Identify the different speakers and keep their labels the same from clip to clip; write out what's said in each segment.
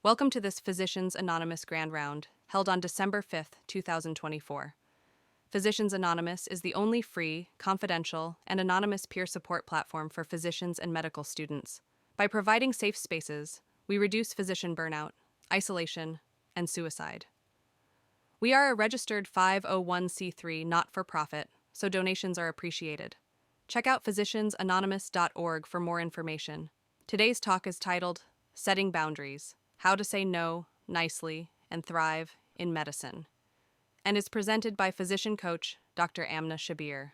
Speaker 1: Welcome to this Physicians Anonymous Grand Round, held on December 5th, 2024. Physicians Anonymous is the only free, confidential, and anonymous peer support platform for physicians and medical students. By providing safe spaces, we reduce physician burnout, isolation, and suicide. We are a registered 501c3 not-for-profit, so donations are appreciated. Check out physiciansanonymous.org for more information. Today's talk is titled Setting Boundaries: How to Say No Nicely and Thrive in Medicine, and is presented by physician coach Dr. Amna Shabir.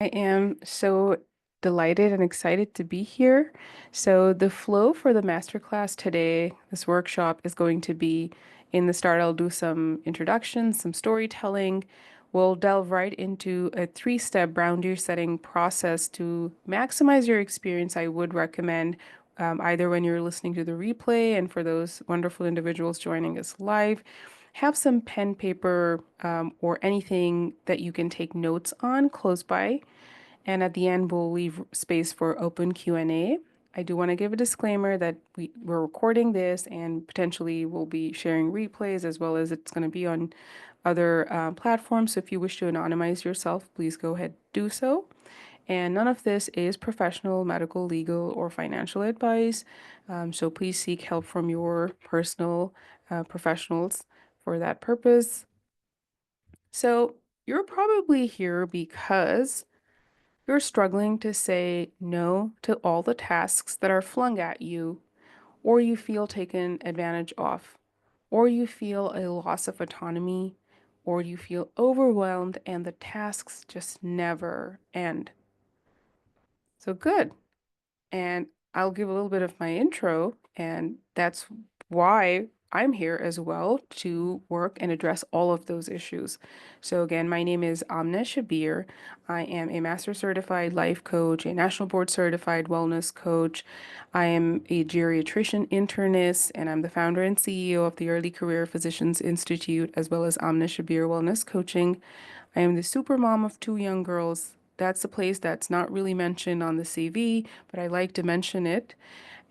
Speaker 2: I am so delighted and excited to be here. So the flow for the masterclass today, this workshop is going to be in the start, I'll do some introductions, some storytelling. We'll delve right into a three-step boundary setting process to maximize your experience. I would recommend either when you're listening to the replay and for those wonderful individuals joining us live, have some pen, paper, or anything that you can take notes on close by. And at the end, we'll leave space for open Q&A. I do want to give a disclaimer that we're recording this and potentially we'll be sharing replays as well as it's going to be on other platforms. So if you wish to anonymize yourself, please go ahead do so. And none of this is professional, medical, legal, or financial advice. So please seek help from your personal professionals for that purpose. So you're probably here because you're struggling to say no to all the tasks that are flung at you, or you feel taken advantage of, or you feel a loss of autonomy, or you feel overwhelmed and the tasks just never end. So good. And I'll give a little bit of my intro, and that's why I'm here as well to work and address all of those issues. So again, my name is Amna Shabir. I am a master certified life coach, a national board certified wellness coach. I am a geriatrician internist, and I'm the founder and CEO of the Early Career Physicians Institute, as well as Amna Shabir Wellness Coaching. I am the super mom of two young girls. That's a place that's not really mentioned on the CV, but I like to mention it.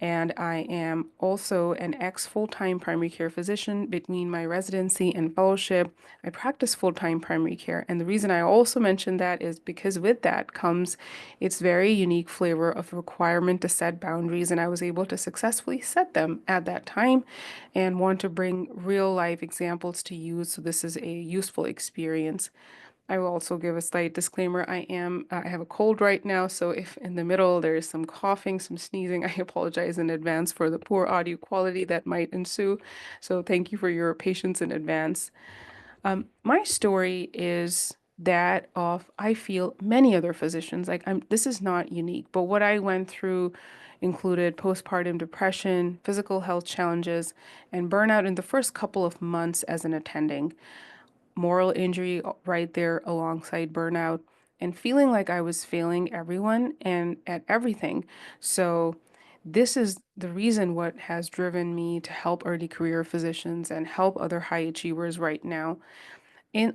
Speaker 2: And I am also an ex full-time primary care physician between my residency and fellowship. I practice full-time primary care. And the reason I also mention that is because with that comes its very unique flavor of requirement to set boundaries. And I was able to successfully set them at that time and want to bring real life examples to you. So this is a useful experience. I will also give a slight disclaimer. I have a cold right now, so if in the middle there is some coughing, some sneezing, I apologize in advance for the poor audio quality that might ensue. So thank you for your patience in advance. My story is that of, I feel, many other physicians. This is not unique, but what I went through included postpartum depression, physical health challenges, and burnout in the first couple of months as an attending, moral injury right there alongside burnout, and feeling like I was failing everyone and at everything. So this is the reason what has driven me to help early career physicians and help other high achievers right now.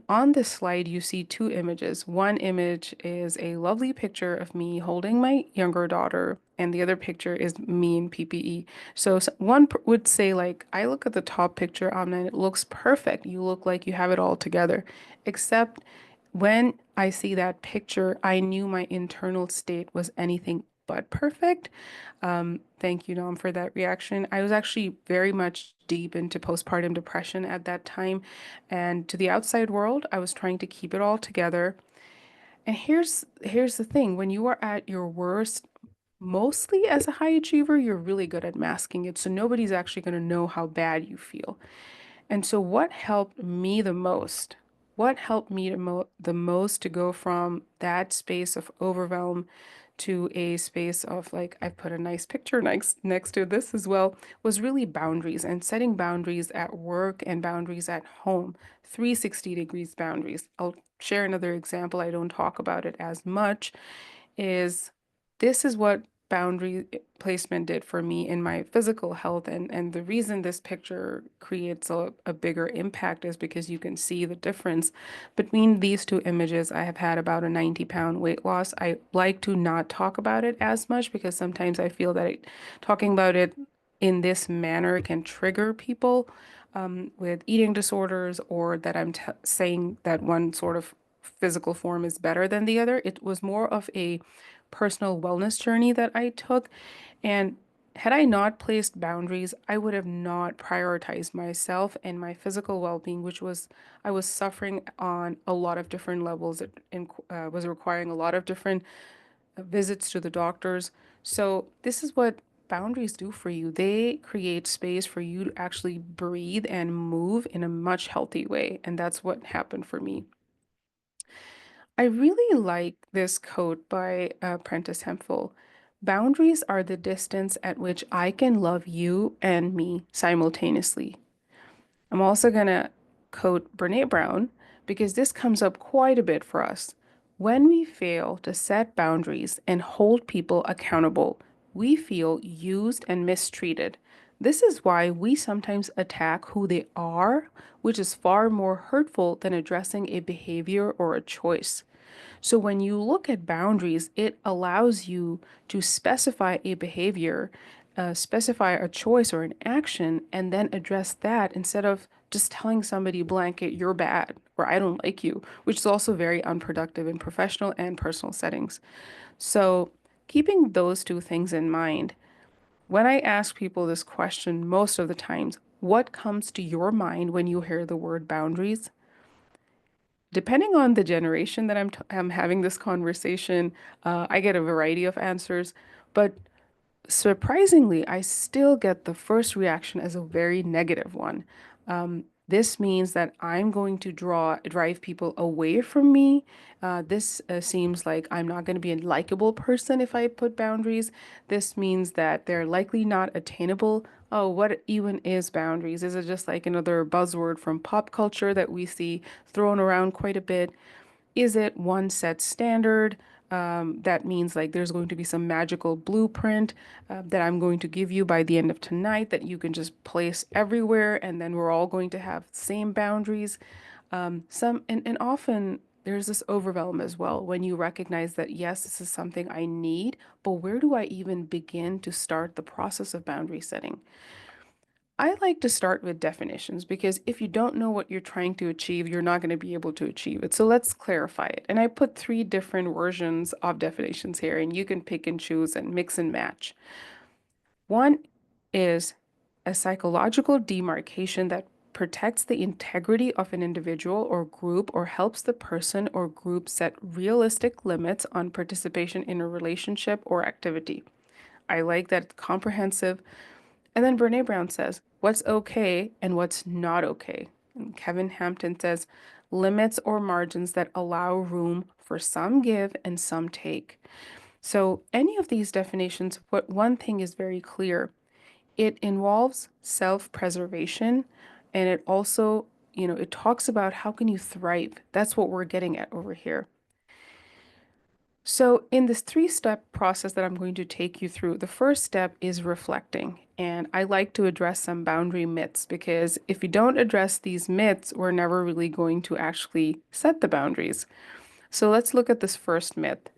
Speaker 2: On this slide, you see two images. One image is a lovely picture of me holding my younger daughter, and the other picture is me in PPE. So one would say, like, I look at the top picture, Amna, and it looks perfect. You look like you have it all together. Except when I see that picture, I knew my internal state was anything but perfect. Thank you, Nom, for that reaction. I was actually very much deep into postpartum depression at that time. And to the outside world, I was trying to keep it all together. And here's the thing, when you are at your worst, mostly as a high achiever, you're really good at masking it. So nobody's actually going to know how bad you feel. And so what helped me the most? What helped me the most to go from that space of overwhelm to a space of, like, I put a nice picture next to this as well, was really boundaries and setting boundaries at work and boundaries at home, 360 degrees boundaries. I'll share another example. I don't talk about it as much, is this is what boundary placement did for me in my physical health. And the reason this picture creates a bigger impact is because you can see the difference between these two images. I have had about a 90-pound weight loss. I like to not talk about it as much because sometimes I feel that talking about it in this manner can trigger people with eating disorders, or that I'm t saying that one sort of physical form is better than the other. It was more of a personal wellness journey that I took. And had I not placed boundaries, I would have not prioritized myself and my physical well-being, which was I was suffering on a lot of different levels. It was requiring a lot of different visits to the doctors. So this is what boundaries do for you. They create space for you to actually breathe and move in a much healthy way. And that's what happened for me. I really like this quote by Prentice Hemphill. Boundaries are the distance at which I can love you and me simultaneously. I'm also going to quote Brene Brown because this comes up quite a bit for us. When we fail to set boundaries and hold people accountable, we feel used and mistreated. This is why we sometimes attack who they are, which is far more hurtful than addressing a behavior or a choice. So when you look at boundaries, it allows you to specify a behavior, specify a choice or an action, and then address that instead of just telling somebody blanket, you're bad, or I don't like you, which is also very unproductive in professional and personal settings. So keeping those two things in mind, when I ask people this question most of the times, what comes to your mind when you hear the word boundaries? Depending on the generation that I'm having this conversation, I get a variety of answers, but surprisingly, I still get the first reaction as a very negative one. This means that I'm going to drive people away from me. This seems like I'm not going to be a likable person if I put boundaries. This means that they're likely not attainable. Oh, what even is boundaries? Is it just like another buzzword from pop culture that we see thrown around quite a bit? Is it one set standard? That means like there's going to be some magical blueprint that I'm going to give you by the end of tonight that you can just place everywhere, and then we're all going to have same boundaries. And often there's this overwhelm as well when you recognize that yes, this is something I need, but where do I even begin to start the process of boundary setting? I like to start with definitions because if you don't know what you're trying to achieve, you're not going to be able to achieve it. So let's clarify it. And I put three different versions of definitions here, and you can pick and choose and mix and match. One is a psychological demarcation that protects the integrity of an individual or group or helps the person or group set realistic limits on participation in a relationship or activity. I like that it's comprehensive. And then Brene Brown says, what's okay and what's not okay. And Kevin Hampton says, limits or margins that allow room for some give and some take. So, any of these definitions, what one thing is very clear, it involves self-preservation, and it also, it talks about how can you thrive. That's what we're getting at over here. So, in this three-step process that I'm going to take you through, the first step is reflecting. And I like to address some boundary myths because if you don't address these myths, we're never really going to actually set the boundaries. So, let's look at this first myth.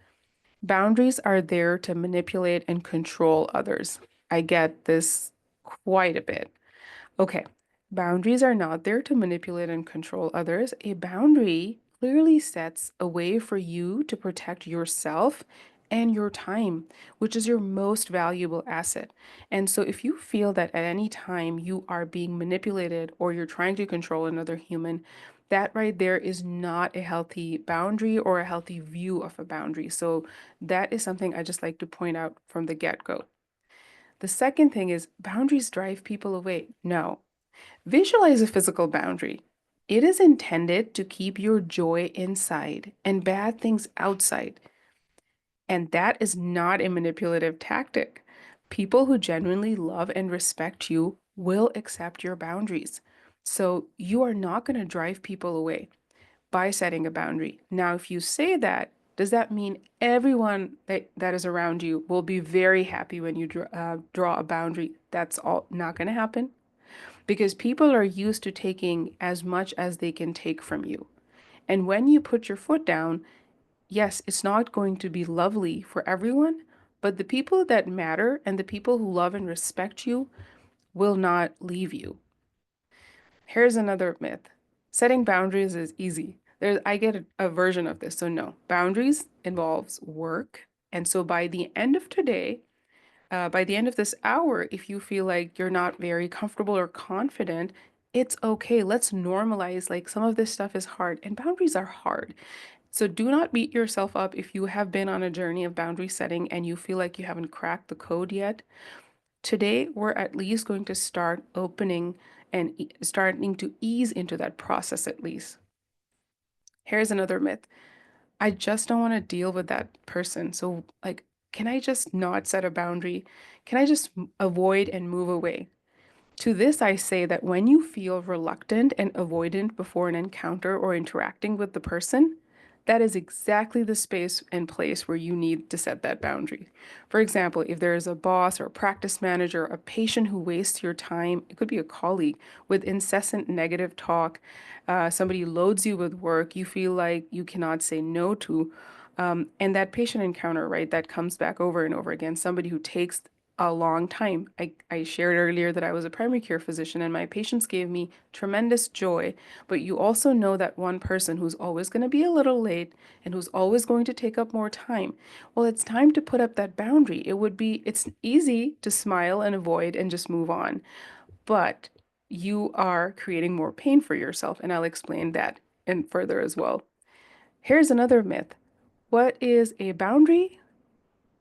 Speaker 2: Boundaries are there to manipulate and control others. I get this quite a bit. Okay, boundaries are not there to manipulate and control others. A boundary clearly sets a way for you to protect yourself and your time, which is your most valuable asset. And so if you feel that at any time you are being manipulated or you're trying to control another human, that right there is not a healthy boundary or a healthy view of a boundary. So that is something I just like to point out from the get-go. The second thing is boundaries drive people away. No. Visualize a physical boundary. It is intended to keep your joy inside and bad things outside. And that is not a manipulative tactic. People who genuinely love and respect you will accept your boundaries. So you are not going to drive people away by setting a boundary. Now, if you say that, Does that mean everyone that is around you will be very happy when you draw a boundary? That's all not going to happen because people are used to taking as much as they can take from you. And when you put your foot down, yes, it's not going to be lovely for everyone, but the people that matter and the people who love and respect you will not leave you. Here's another myth. Setting boundaries is easy. I get a version of this. So no, boundaries involves work. And so by the end of today, by the end of this hour, if you feel like you're not very comfortable or confident, it's okay. Let's normalize like some of this stuff is hard and boundaries are hard. So do not beat yourself up if you have been on a journey of boundary setting and you feel like you haven't cracked the code yet. Today, we're at least going to start opening and starting to ease into that process at least. Here's another myth. I just don't want to deal with that person. So, like, can I just not set a boundary? Can I just avoid and move away? To this, I say that when you feel reluctant and avoidant before an encounter or interacting with the person, that is exactly the space and place where you need to set that boundary. For example, if there is a boss or a practice manager, a patient who wastes your time, it could be a colleague with incessant negative talk, somebody loads you with work, you feel like you cannot say no to. And that patient encounter, right, that comes back over and over again, somebody who takes a long time. I shared earlier that I was a primary care physician and my patients gave me tremendous joy, but you also know that one person who's always going to be a little late and who's always going to take up more time. Well, it's time to put up that boundary. It's easy to smile and avoid and just move on, but you are creating more pain for yourself, and I'll explain that and further as well. Here's another myth. What is a boundary?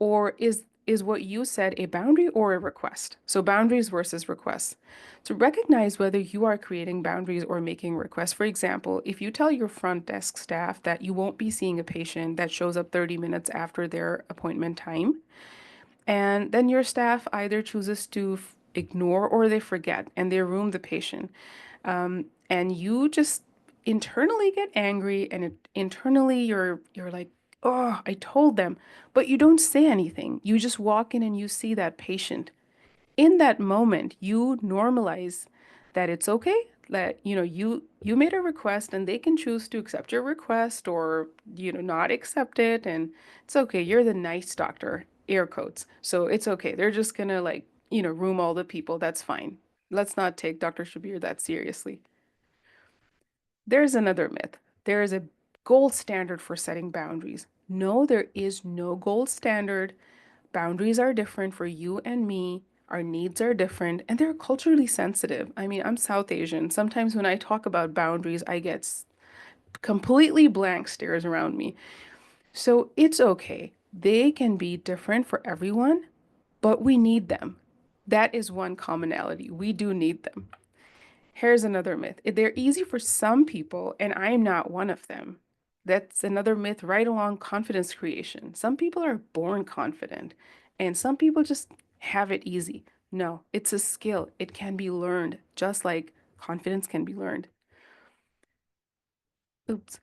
Speaker 2: Or is what you said a boundary or a request? So boundaries versus requests. To recognize whether you are creating boundaries or making requests. For example, if you tell your front desk staff that you won't be seeing a patient that shows up 30 minutes after their appointment time, and then your staff either chooses to ignore or they forget and they room the patient. And you just internally get angry and internally you're like, oh, I told them, but you don't say anything. You just walk in and you see that patient in that moment, you normalize that it's okay that you made a request and they can choose to accept your request or not accept it, and it's okay. You're the nice doctor, air quotes. So it's okay. They're just gonna like, room all the people. That's fine. Let's not take Dr. Shabir that seriously. There's another myth. There is a gold standard for setting boundaries. No, there is no gold standard. Boundaries are different for you and me. Our needs are different and they're culturally sensitive. I mean, I'm South Asian. Sometimes when I talk about boundaries, I get completely blank stares around me. So it's okay. They can be different for everyone, but we need them. That is one commonality. We do need them. Here's another myth. They're easy for some people, and I'm not one of them. That's another myth right along confidence creation. Some people are born confident, and some people just have it easy. No, it's a skill. It can be learned, just like confidence can be learned. Oops.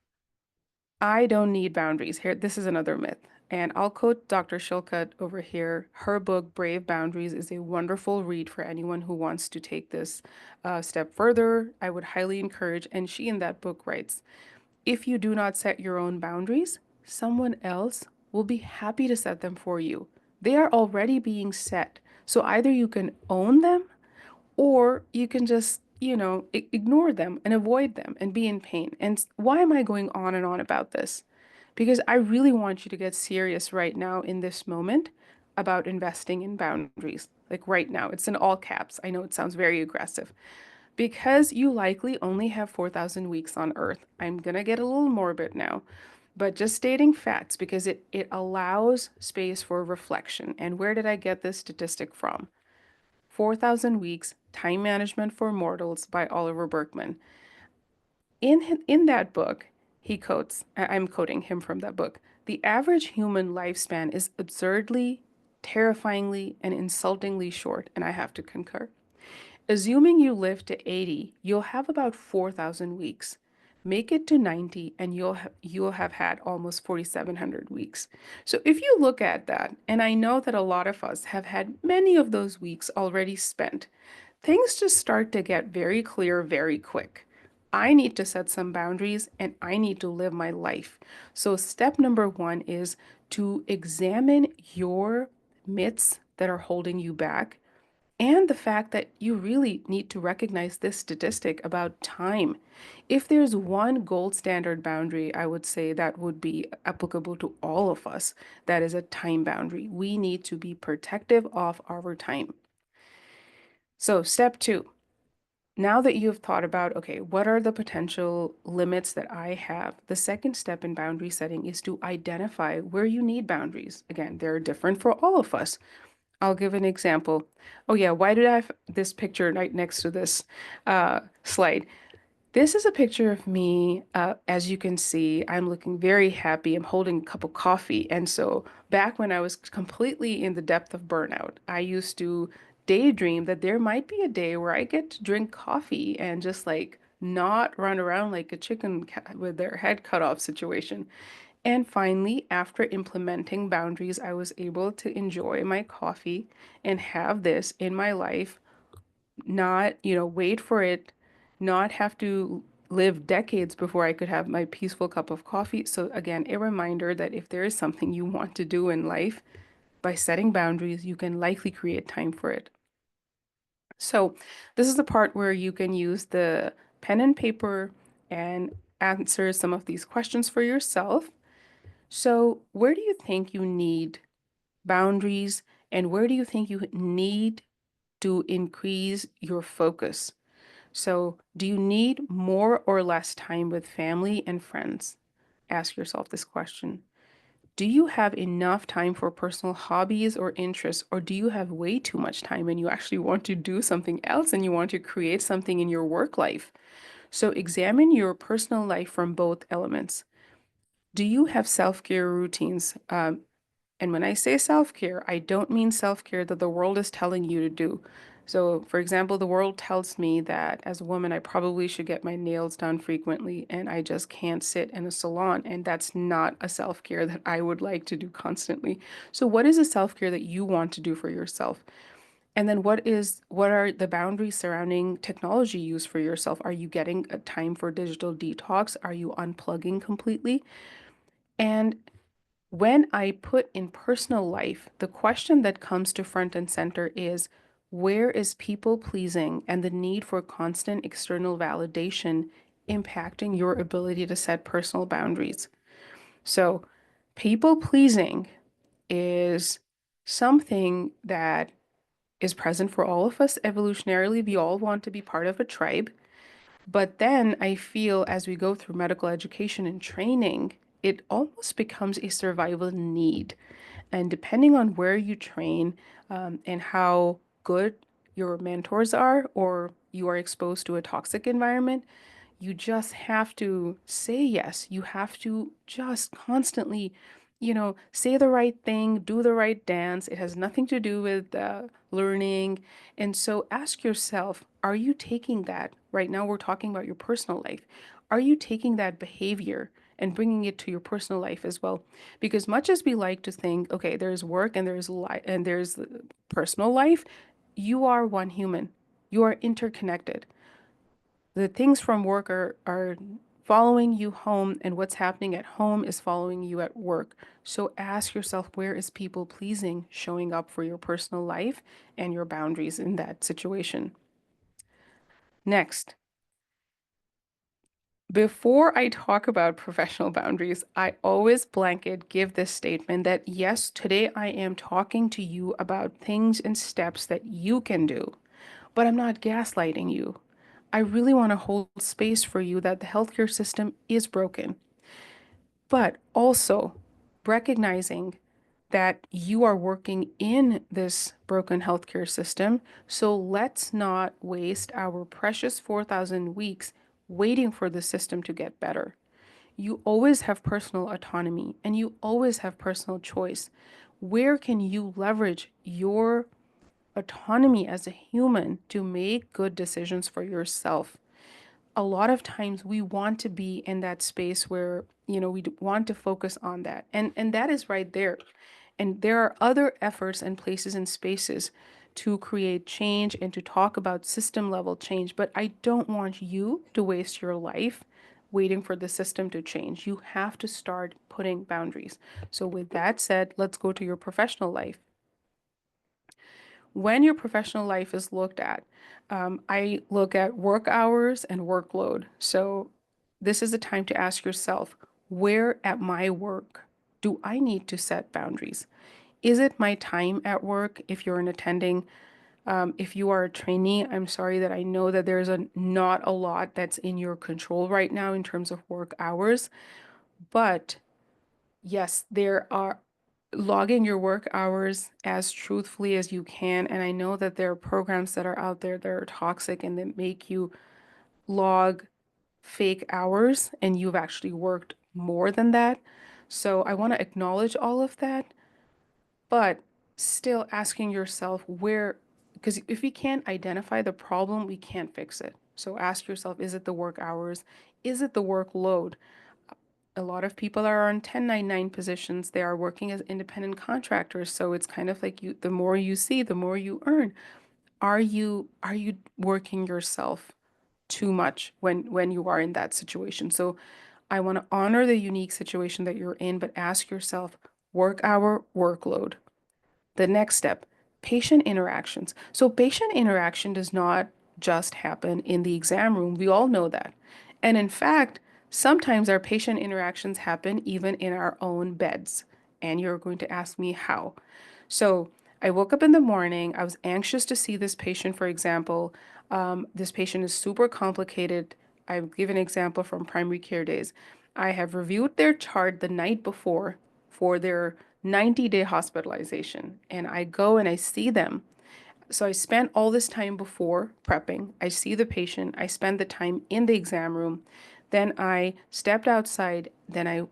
Speaker 2: I don't need boundaries. Here, this is another myth. And I'll quote Dr. Shilkut over here. Her book, Brave Boundaries, is a wonderful read for anyone who wants to take this step further. I would highly encourage. And she in that book writes, if you do not set your own boundaries, someone else will be happy to set them for you. They are already being set. So either you can own them or you can just, ignore them and avoid them and be in pain. And why am I going on and on about this? Because I really want you to get serious right now in this moment about investing in boundaries. Like right now, it's in all caps. I know it sounds very aggressive. Because you likely only have 4,000 weeks on Earth. I'm going to get a little morbid now, but just stating facts because it allows space for reflection. And where did I get this statistic from? 4,000 Weeks, Time Management for Mortals by Oliver Burkeman. In that book, he quotes, I'm quoting him from that book, the average human lifespan is absurdly, terrifyingly, and insultingly short, and I have to concur. Assuming you live to 80, you'll have about 4,000 weeks. Make it to 90 and you'll have had almost 4,700 weeks. So if you look at that, and I know that a lot of us have had many of those weeks already spent, things just start to get very clear very quick. I need to set some boundaries and I need to live my life. So step number one is to examine your myths that are holding you back and the fact that you really need to recognize this statistic about time. If there's one gold standard boundary, I would say that would be applicable to all of us. That is a time boundary. We need to be protective of our time. So, step two, now that you've thought about, okay, what are the potential limits that I have? The second step in boundary setting is to identify where you need boundaries. Again, they're different for all of us. I'll give an example. Oh yeah, why did I have this picture right next to this slide? This is a picture of me. As you can see, I'm looking very happy. I'm holding a cup of coffee. And so back when I was completely in the depth of burnout, I used to daydream that there might be a day where I get to drink coffee and just like not run around like a with their head cut off situation. And finally, after implementing boundaries, I was able to enjoy my coffee and have this in my life, not, wait for it, not have to live decades before I could have my peaceful cup of coffee. So, again, a reminder that if there is something you want to do in life, by setting boundaries, you can likely create time for it. So, this is the part where you can use the pen and paper and answer some of these questions for yourself. So, where do you think you need boundaries, and where do you think you need to increase your focus? So, do you need more or less time with family and friends? Ask yourself this question. Do you have enough time for personal hobbies or interests, or do you have way too much time and you actually want to do something else and you want to create something in your work life? So, examine your personal life from both elements. Do you have self-care routines? And when I say self-care, I don't mean self-care that the world is telling you to do. So, for example, the world tells me that as a woman, I probably should get my nails done frequently, and I just can't sit in a salon. And that's not a self-care that I would like to do constantly. So, what is a self-care that you want to do for yourself? And then what are the boundaries surrounding technology use for yourself? Are you getting a time for digital detox? Are you unplugging completely? And when I put in personal life, the question that comes to front and center is where is people pleasing and the need for constant external validation impacting your ability to set personal boundaries? So, people pleasing is something that is present for all of us evolutionarily. We all want to be part of a tribe. But then I feel as we go through medical education and training, it almost becomes a survival need. And depending on where you train and how good your mentors are, or you are exposed to a toxic environment, you just have to say yes. You have to just constantly, say the right thing, do the right dance. It has nothing to do with learning. And so ask yourself, are you taking that? Right now, we're talking about your personal life. Are you taking that behavior and bringing it to your personal life as well? Because much as we like to think, okay, there's work and there's life and there's personal life, you are one human. You are interconnected. The things from work are following you home, and what's happening at home is following you at work. So ask yourself, where is people pleasing showing up for your personal life and your boundaries in that situation? Next, before I talk about professional boundaries, I always blanket give this statement that yes, today I am talking to you about things and steps that you can do, but I'm not gaslighting you. I really want to hold space for you that the healthcare system is broken, but also recognizing that you are working in this broken healthcare system. So let's not waste our precious 4,000 weeks waiting for the system to get better. You always have personal autonomy and you always have personal choice. Where can you leverage your autonomy as a human to make good decisions for yourself? a lot of times we want to be in that space where, want to focus on that. And that is right there. And there are other efforts and places and spaces to create change and to talk about system level change. But I don't want you to waste your life waiting for the system to change. You have to start putting boundaries. So with that said, let's go to your professional life. When your professional life is looked at, I look at work hours and workload. So this is a time to ask yourself, where at my work do I need to set boundaries? Is it my time at work? If you're an attending, if you are a trainee, I'm sorry that I know that there's not a lot that's in your control right now in terms of work hours, but yes, there are logging your work hours as truthfully as you can. And I know that there are programs that are out there that are toxic and that make you log fake hours and you've actually worked more than that. So I want to acknowledge all of that, but still asking yourself where, because if we can't identify the problem, we can't fix it. So ask yourself, is it the work hours? Is it the workload? A lot of people are on 1099 positions. They are working as independent contractors. So it's kind of like the more you see, the more you earn. Are you working yourself too much when you are in that situation? So I want to honor the unique situation that you're in, but ask yourself, work hour, workload. The next step, patient interactions. So patient interaction does not just happen in the exam room. We all know that. And in fact, sometimes our patient interactions happen even in our own beds. And you're going to ask me how. So I woke up in the morning. I was anxious to see this patient, for example. This patient is super complicated. I'll give an example from primary care days. I have reviewed their chart the night before for their 90-day hospitalization, and I go and I see them. So I spent all this time before prepping. I see the patient. I spend the time in the exam room. Then I stepped outside. Then I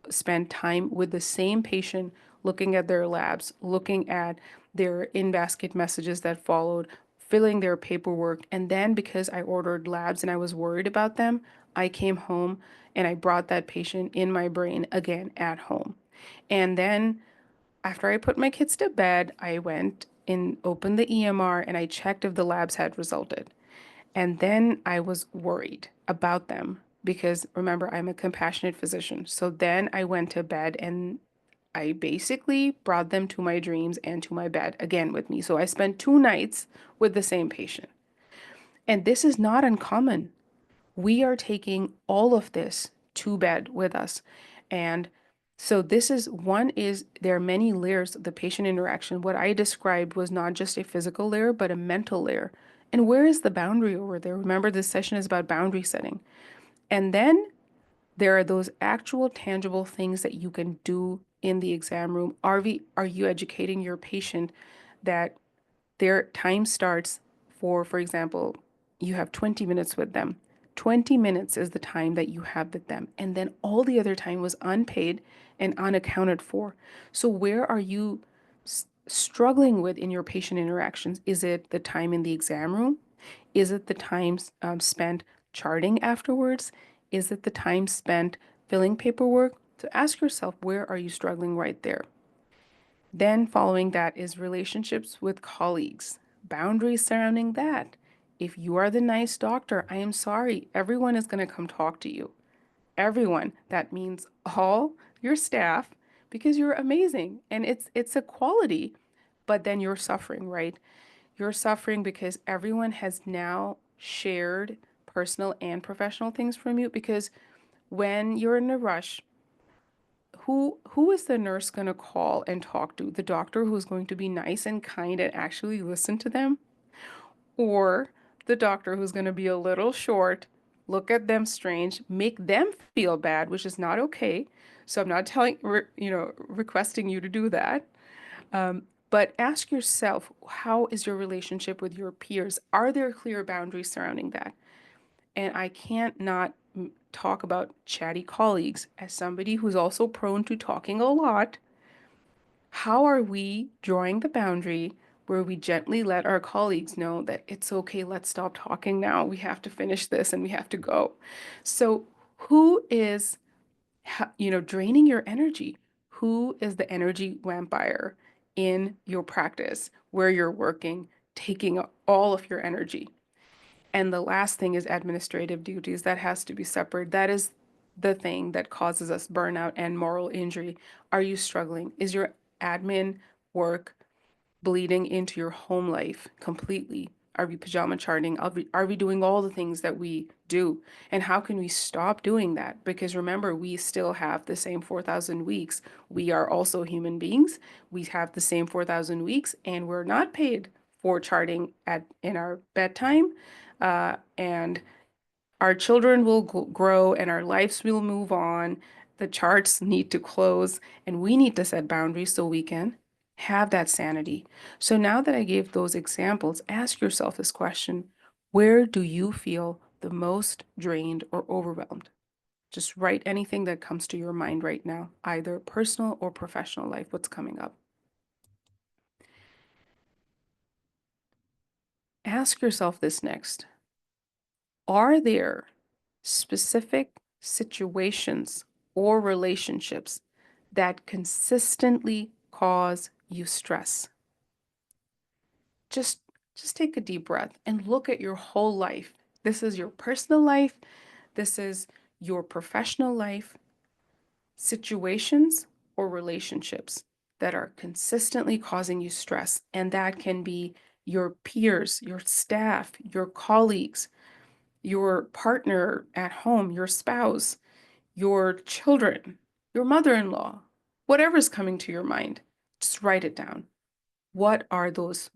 Speaker 2: spend time with the same patient, looking at their labs, looking at their in-basket messages that followed, filling their paperwork. And then because I ordered labs and I was worried about them, I came home and I brought that patient in my brain again at home. And then after I put my kids to bed, I went and opened the EMR and I checked if the labs had resulted. And then I was worried about them because remember, I'm a compassionate physician. So then I went to bed and I basically brought them to my dreams and to my bed again with me. So I spent 2 nights with the same patient. And this is not uncommon. We are taking all of this to bed with us. And so this is one is there are many layers of the patient interaction. What I described was not just a physical layer, but a mental layer. And where is the boundary over there? Remember, this session is about boundary setting. And then there are those actual tangible things that you can do in the exam room. Are you educating your patient that their time starts for example, you have 20 minutes with them. 20 minutes is the time that you have with them. And then all the other time was unpaid and unaccounted for. So where are you struggling with in your patient interactions? Is it the time in the exam room? Is it the time spent charting afterwards? Is it the time spent filling paperwork? So ask yourself, where are you struggling right there? Then, following that is relationships with colleagues, boundaries surrounding that. If you are the nice doctor, I am sorry, everyone is going to come talk to you. Everyone. That means all your staff because you're amazing and it's a quality, but then you're suffering, right? You're suffering because everyone has now shared personal and professional things from you because when you're in a rush, who is the nurse going to call and talk to? The doctor who's going to be nice and kind and actually listen to them? Or the doctor who's going to be a little short, look at them strange, make them feel bad, which is not okay. So I'm not requesting you to do that. But ask yourself, how is your relationship with your peers? Are there clear boundaries surrounding that? And I can't not talk about chatty colleagues as somebody who's also prone to talking a lot. How are we drawing the boundary where we gently let our colleagues know that it's okay, let's stop talking now. We have to finish this and we have to go. So, who is, draining your energy? Who is the energy vampire in your practice where you're working, taking all of your energy? And the last thing is administrative duties. That has to be separate. That is the thing that causes us burnout and moral injury. Are you struggling? Is your admin work bleeding into your home life completely? Are we pajama charting? Are we doing all the things that we do? And how can we stop doing that? Because remember, we still have the same 4,000 weeks. We are also human beings. We have the same 4,000 weeks, and we're not paid for charting in our bedtime. And our children will grow and our lives will move on. The charts need to close, and we need to set boundaries so we can have that sanity. So now that I gave those examples, ask yourself this question: where do you feel the most drained or overwhelmed? Just write anything that comes to your mind right now, either personal or professional life, what's coming up. Ask yourself this next: are there specific situations or relationships that consistently cause you stress? Just just take a deep breath and look at your whole life. This is your personal life, this is your professional life, situations or relationships that are consistently causing you stress. And that can be your peers, your staff, your colleagues, your partner at home, your spouse, your children, your mother-in-law, whatever's coming to your mind, just write it down. What are those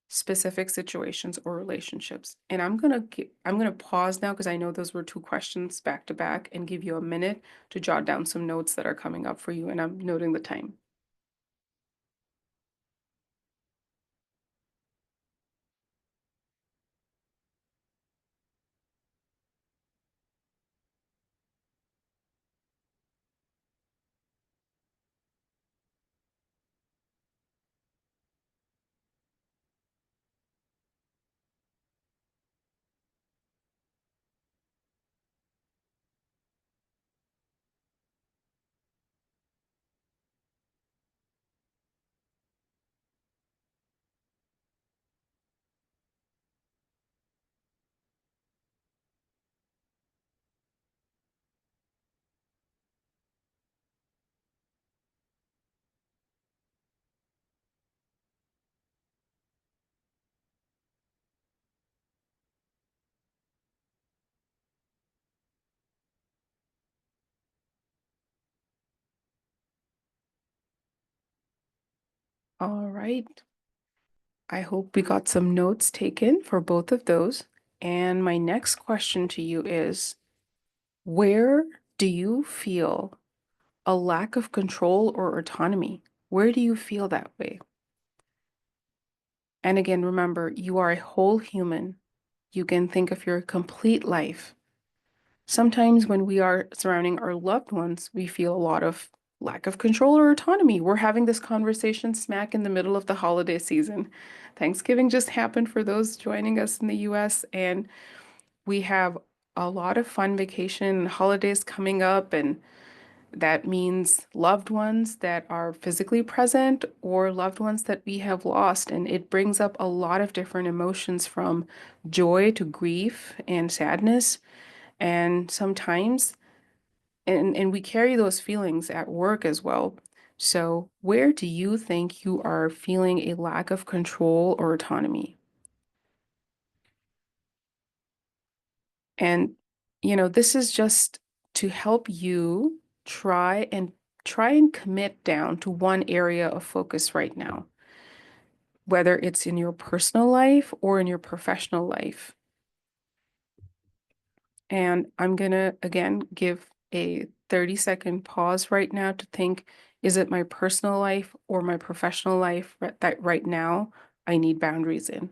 Speaker 2: specific situations or relationships? And I'm gonna pause now because I know those were two questions back to back, and give you a minute to jot down some notes that are coming up for you, and I'm noting the time. All right. I hope we got some notes taken for both of those. And my next question to you is, where do you feel a lack of control or autonomy? Where do you feel that way? And again, remember, you are a whole human. You can think of your complete life. Sometimes when we are surrounding our loved ones, we feel a lot of lack of control or autonomy. We're having this conversation smack in the middle of the holiday season. Thanksgiving just happened for those joining us in the US, and we have a lot of fun vacation and holidays coming up, and that means loved ones that are physically present or loved ones that we have lost. And it brings up a lot of different emotions, from joy to grief and sadness. And sometimes, and we carry those feelings at work as well. So, where do you think you are feeling a lack of control or autonomy? And, this is just to help you try and commit down to one area of focus right now, whether it's in your personal life or in your professional life. And I'm gonna again give a 30-second pause right now to think, is it my personal life or my professional life that right now I need boundaries in?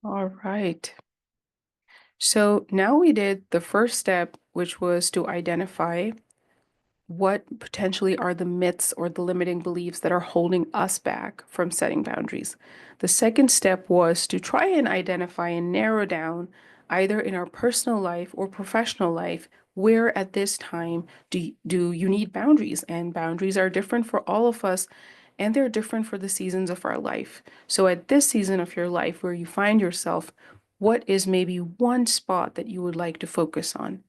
Speaker 2: All right. So now we did the first step, which was to identify what potentially are the myths or the limiting beliefs that are holding us back from setting boundaries. The second step was to try and identify and narrow down, either in our personal life or professional life, where at this time do you need boundaries? And boundaries are different for all of us, and they're different for the seasons of our life. So at this season of your life where you find yourself, what is maybe one spot that you would like to focus on?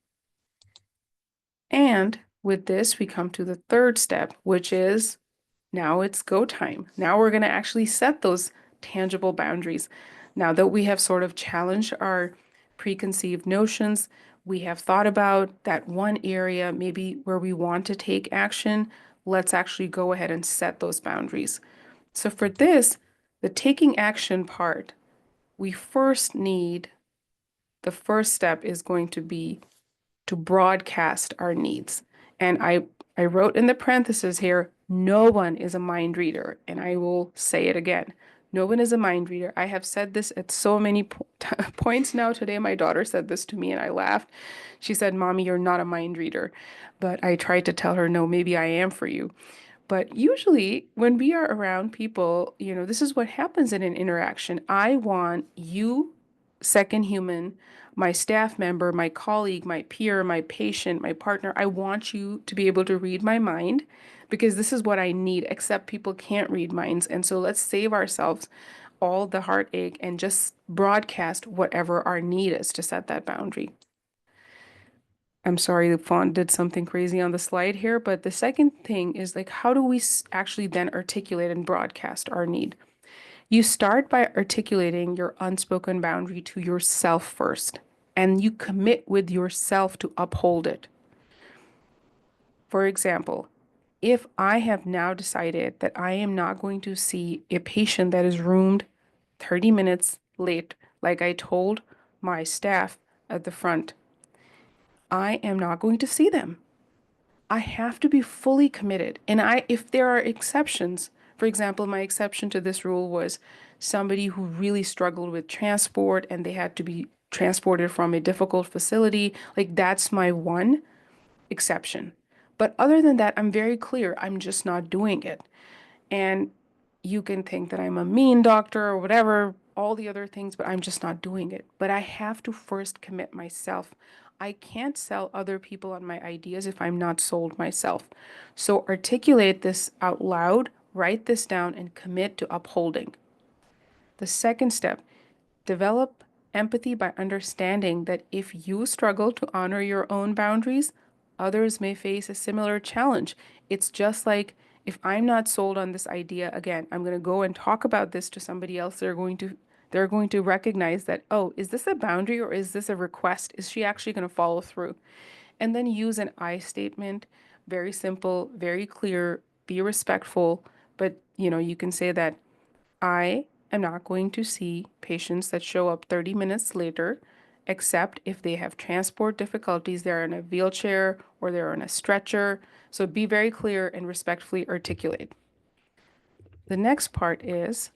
Speaker 2: And with this, we come to the third step, which is now it's go time. Now we're going to actually set those tangible boundaries. Now that we have sort of challenged our preconceived notions, we have thought about that one area maybe where we want to take action. Let's actually go ahead and set those boundaries. So for this, the taking action part, we first need the first step is going to be to broadcast our needs. And I wrote in the parentheses here, no one is a mind reader. And I will say it again. No one is a mind reader. I have said this at so many points now today. My daughter said this to me and I laughed. She said, Mommy, you're not a mind reader. But I tried to tell her, no, maybe I am for you. But usually, when we are around people, this is what happens in an interaction. I want you, second human, my staff member, my colleague, my peer, my patient, my partner, I want you to be able to read my mind because this is what I need, except people can't read minds. And so let's save ourselves all the heartache and just broadcast whatever our need is to set that boundary. I'm sorry, the font did something crazy on the slide here, but the second thing is like, how do we actually then articulate and broadcast our need? You start by articulating your unspoken boundary to yourself first, and you commit with yourself to uphold it. For example, if I have now decided that I am not going to see a patient that is roomed 30 minutes late, like I told my staff at the front, I am not going to see them. I have to be fully committed. And if there are exceptions, for example, my exception to this rule was somebody who really struggled with transport and they had to be transported from a difficult facility. Like that's my one exception. But other than that, I'm very clear. I'm just not doing it. And you can think that I'm a mean doctor or whatever, all the other things, but I'm just not doing it. But I have to first commit myself. I can't sell other people on my ideas if I'm not sold myself. So articulate this out loud, write this down, and commit to upholding. The second step, develop empathy by understanding that if you struggle to honor your own boundaries, others may face a similar challenge. It's just like if I'm not sold on this idea again, I'm going to go and talk about this to somebody else. They're going to recognize that, oh, is this a boundary or is this a request? Is she actually going to follow through? And then use an I statement, very simple, very clear, be respectful, but you can say that I am not going to see patients that show up 30 minutes later, except if they have transport difficulties, they're in a wheelchair or they're on a stretcher. So be very clear and respectfully articulate. The next part is,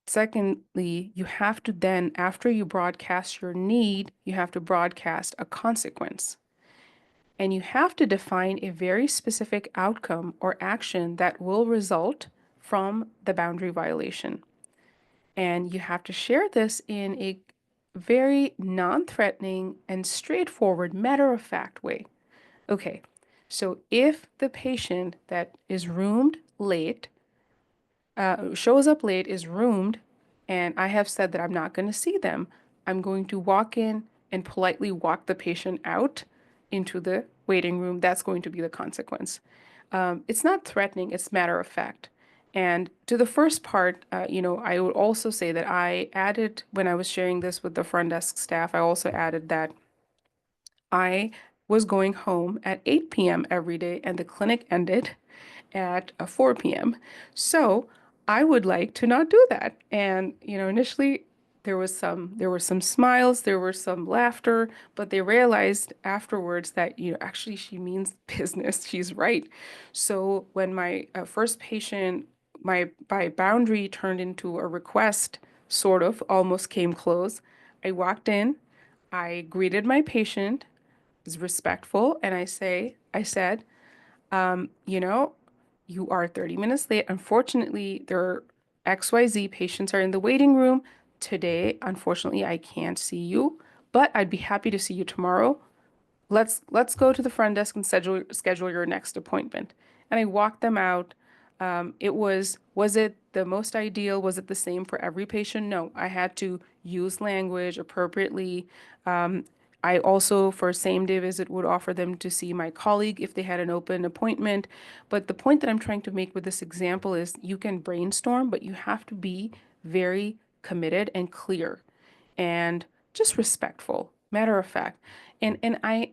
Speaker 2: secondly, you have to then, after you broadcast your need, you have to broadcast a consequence. And you have to define a very specific outcome or action that will result from the boundary violation. And you have to share this in a very non-threatening and straightforward, matter-of-fact way. Okay, so if the patient that is roomed late, shows up late, is roomed, and I have said that I'm not going to see them, I'm going to walk in and politely walk the patient out into the waiting room. That's going to be the consequence. It's not threatening, it's matter of fact. And to the first part, I would also say that I added, when I was sharing this with the front desk staff, I also added that I was going home at 8 p.m. every day and the clinic ended at 4 p.m. So I would like to not do that. And, initially there were some smiles, there were some laughter, but they realized afterwards that, actually she means business. She's right. So when my first patient, my boundary turned into a request, sort of, almost came close. I walked in, I greeted my patient, was respectful, and I said, you know, you are 30 minutes late. Unfortunately, there are XYZ patients are in the waiting room today. Unfortunately, I can't see you, but I'd be happy to see you tomorrow. Let's go to the front desk and schedule your next appointment. And I walked them out. Was it the most ideal? Was it the same for every patient? No, I had to use language appropriately. Um, I also, for same day visit, would offer them to see my colleague if they had an open appointment. But the point that I'm trying to make with this example is you can brainstorm, but you have to be very committed and clear and just respectful, matter of fact. And I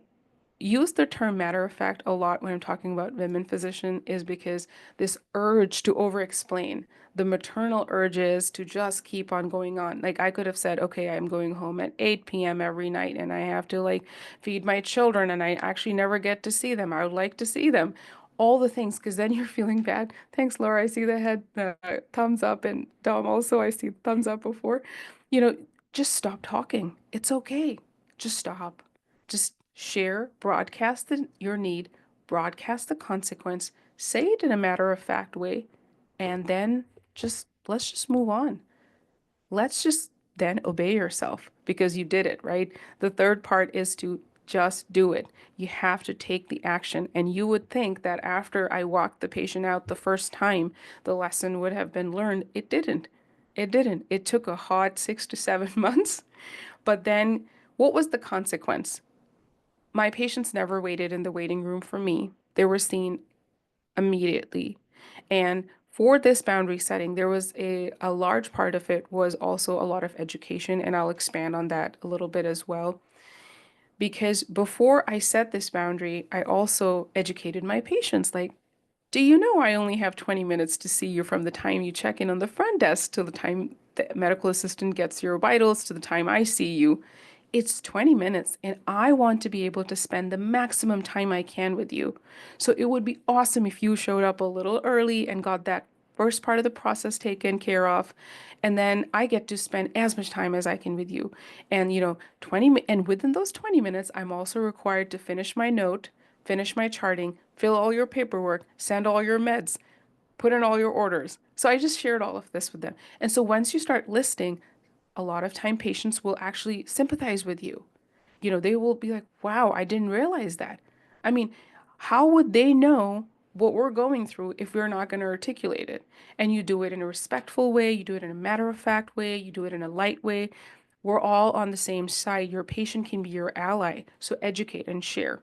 Speaker 2: use the term matter of fact a lot when I'm talking about women physician is because this urge to over explain, the maternal urges to just keep on going on. Like I could have said, okay, I'm going home at 8 p.m. every night and I have to like feed my children and I actually never get to see them. I would like to see them. All the things, because then you're feeling bad. Thanks, Laura. I see the head thumbs up, and Dom also, I see thumbs up before. You know, just stop talking. It's okay. Just stop. Just share, broadcast your need, broadcast the consequence, say it in a matter of fact way, and then just let's just move on. Let's just then obey yourself because you did it, right? The third part is to just do it. You have to take the action. And you would think that after I walked the patient out the first time, the lesson would have been learned. It didn't. It didn't. It took a hot 6 to 7 months. But then what was the consequence? My patients never waited in the waiting room for me. They were seen immediately. And for this boundary setting, there was a large part of it was also a lot of education, and I'll expand on that a little bit as well. Because before I set this boundary, I also educated my patients like, do you know I only have 20 minutes to see you from the time you check in on the front desk to the time the medical assistant gets your vitals to the time I see you? It's 20 minutes, and I want to be able to spend the maximum time I can with you. So it would be awesome if you showed up a little early and got that first part of the process taken care of. And then I get to spend as much time as I can with you. And, 20, and within those 20 minutes, I'm also required to finish my note, finish my charting, fill all your paperwork, send all your meds, put in all your orders. So I just shared all of this with them. And so once you start listing, a lot of time patients will actually sympathize with you. They will be like, wow, I didn't realize that. I mean, how would they know what we're going through if we're not going to articulate it? And you do it in a respectful way, you do it in a matter of fact way, you do it in a light way. We're all on the same side. Your patient can be your ally. So educate and share.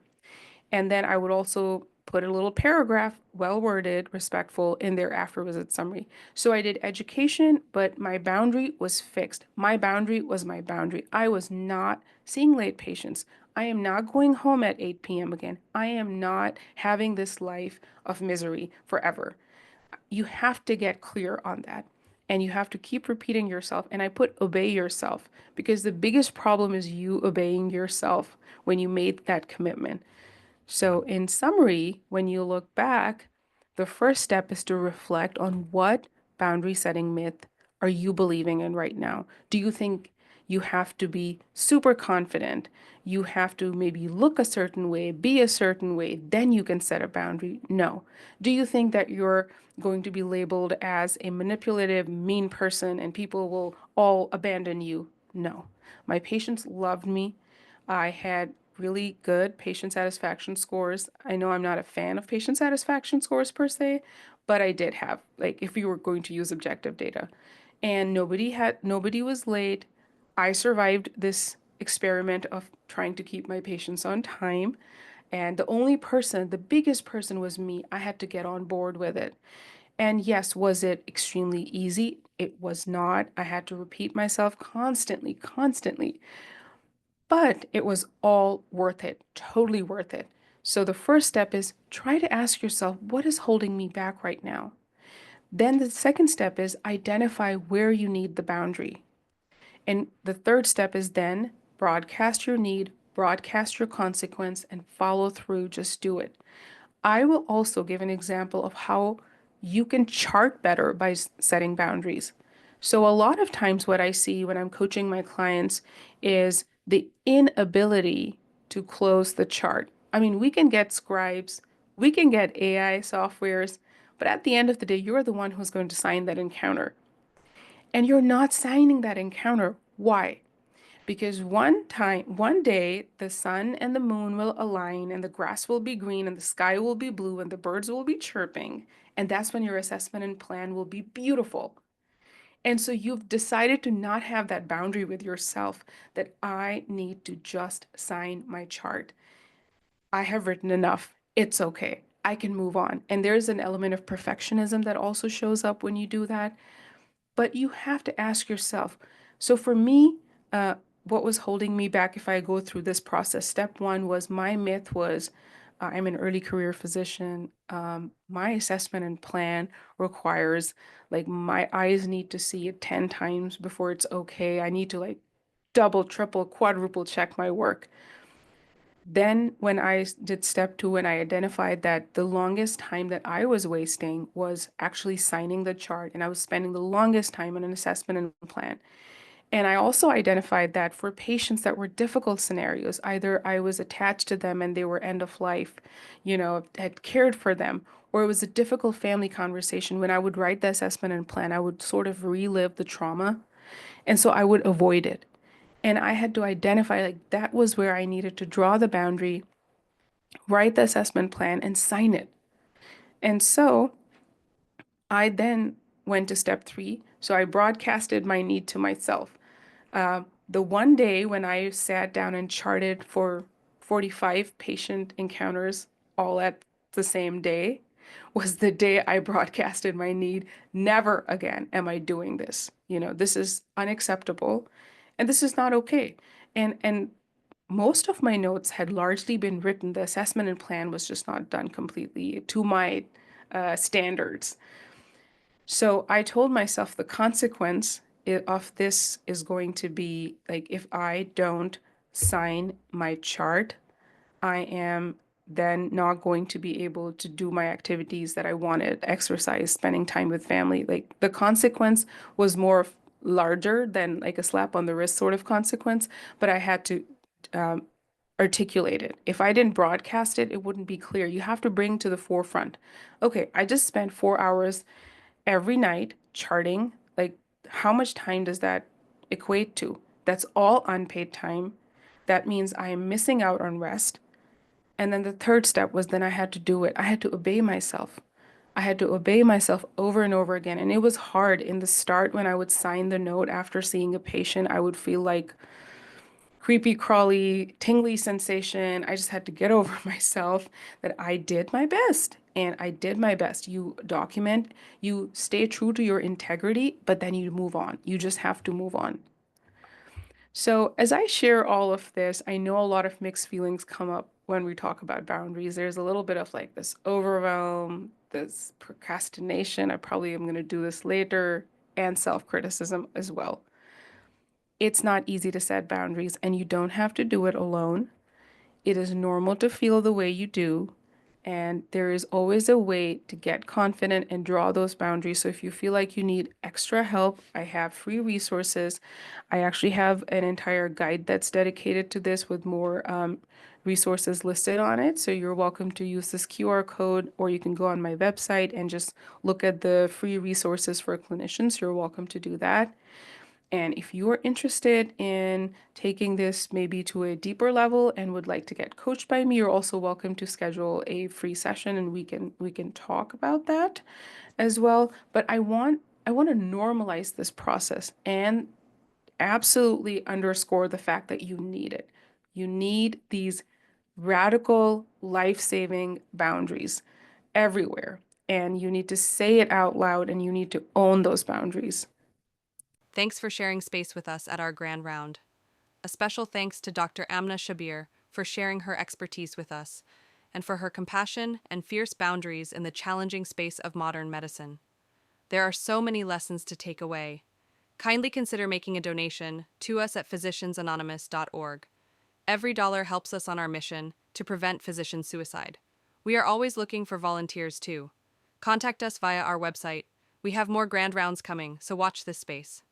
Speaker 2: And then I would also put a little paragraph, well worded, respectful, in their after visit summary. So I did education, but my boundary was fixed. My boundary was my boundary. I was not seeing late patients. I am not going home at 8 p.m. again. I am not having this life of misery forever. You have to get clear on that. And you have to keep repeating yourself. And I put obey yourself because the biggest problem is you obeying yourself when you made that commitment. So, in summary, when you look back, the first step is to reflect on what boundary setting myth are you believing in right now? Do you think you have to be super confident? You have to maybe look a certain way, be a certain way, then you can set a boundary? No. Do you think that you're going to be labeled as a manipulative, mean person and people will all abandon you? No. My patients loved me. I had really good patient satisfaction scores. I know I'm not a fan of patient satisfaction scores per se, but I did have, like, if we were going to use objective data. And nobody was late. I survived this experiment of trying to keep my patients on time. And the biggest person was me. I had to get on board with it. And yes, was it extremely easy? It was not. I had to repeat myself constantly, constantly. But it was all worth it, totally worth it. So the first step is try to ask yourself, what is holding me back right now? Then the second step is identify where you need the boundary. And the third step is then broadcast your need, broadcast your consequence, and follow through. Just do it. I will also give an example of how you can chart better by setting boundaries. So, a lot of times, what I see when I'm coaching my clients is the inability to close the chart. I mean, we can get scribes, we can get AI softwares, but at the end of the day, you're the one who's going to sign that encounter. And you're not signing that encounter. Why? Because one day, the sun and the moon will align, and the grass will be green, and the sky will be blue, and the birds will be chirping. And that's when your assessment and plan will be beautiful. And so you've decided to not have that boundary with yourself that I need to just sign my chart. I have written enough. It's okay. I can move on. And there's an element of perfectionism that also shows up when you do that. But you have to ask yourself. So for me, uh, what was holding me back if I go through this process? Step one was my myth was I'm an early career physician. My assessment and plan requires like my eyes need to see it 10 times before it's okay. I need to like double, triple, quadruple check my work. Then, when did step two, and I identified that the longest time that I was wasting was actually signing the chart, and I was spending the longest time on an assessment and plan. And I also identified that for patients that were difficult scenarios, either I was attached to them and they were end of life, had cared for them, or it was a difficult family conversation. When I would write the assessment and plan, I would sort of relive the trauma. And so I would avoid it. And I had to identify like that was where I needed to draw the boundary, write the assessment plan, and sign it. And so I then went to step three. So I broadcasted my need to myself. The one day when I sat down and charted for 45 patient encounters all at the same day was the day I broadcasted my need. Never again am I doing this. This is unacceptable and this is not okay. And most of my notes had largely been written. The assessment and plan was just not done completely to my standards. So I told myself the consequence of this is going to be like if I don't sign my chart, I am then not going to be able to do my activities that I wanted, exercise, spending time with family. Like the consequence was more larger than like a slap on the wrist sort of consequence, but I had to um, articulate it. If I didn't broadcast it, it wouldn't be clear. You have to bring to the forefront. Okay, I just spent 4 hours every night charting. Like, how much time does that equate to? That's all unpaid time. That means I am missing out on rest. And then the third step was then I had to do it. I had to obey myself. I had to obey myself over and over again. And it was hard in the start when I would sign the note after seeing a patient. I would feel like creepy, crawly, tingly sensation. I just had to get over myself that I did my best. And I did my best. You document, you stay true to your integrity, but then you move on. You just have to move on. So, as I share all of this, I know a lot of mixed feelings come up when we talk about boundaries. There's a little bit of like this overwhelm, this procrastination. I probably am going to do this later, and self-criticism as well. It's not easy to set boundaries, and you don't have to do it alone. It is normal to feel the way you do, and there is always a way to get confident and draw those boundaries. So if you feel like you need extra help, I have free resources. I actually have an entire guide that's dedicated to this with more resources listed on it. So you're welcome to use this QR code, or you can go on my website and just look at the free resources for clinicians. You're welcome to do that. And if you are interested in taking this maybe to a deeper level and would like to get coached by me, you're also welcome to schedule a free session and we can talk about that as well. But I want to normalize this process and absolutely underscore the fact that you need it. You need these radical, life-saving boundaries everywhere. And you need to say it out loud and you need to own those boundaries.
Speaker 1: Thanks for sharing space with us at our Grand Round. A special thanks to Dr. Amna Shabir for sharing her expertise with us and for her compassion and fierce boundaries in the challenging space of modern medicine. There are so many lessons to take away. Kindly consider making a donation to us at physiciansanonymous.org. Every dollar helps us on our mission to prevent physician suicide. We are always looking for volunteers too. Contact us via our website, We have more grand rounds coming, so watch this space.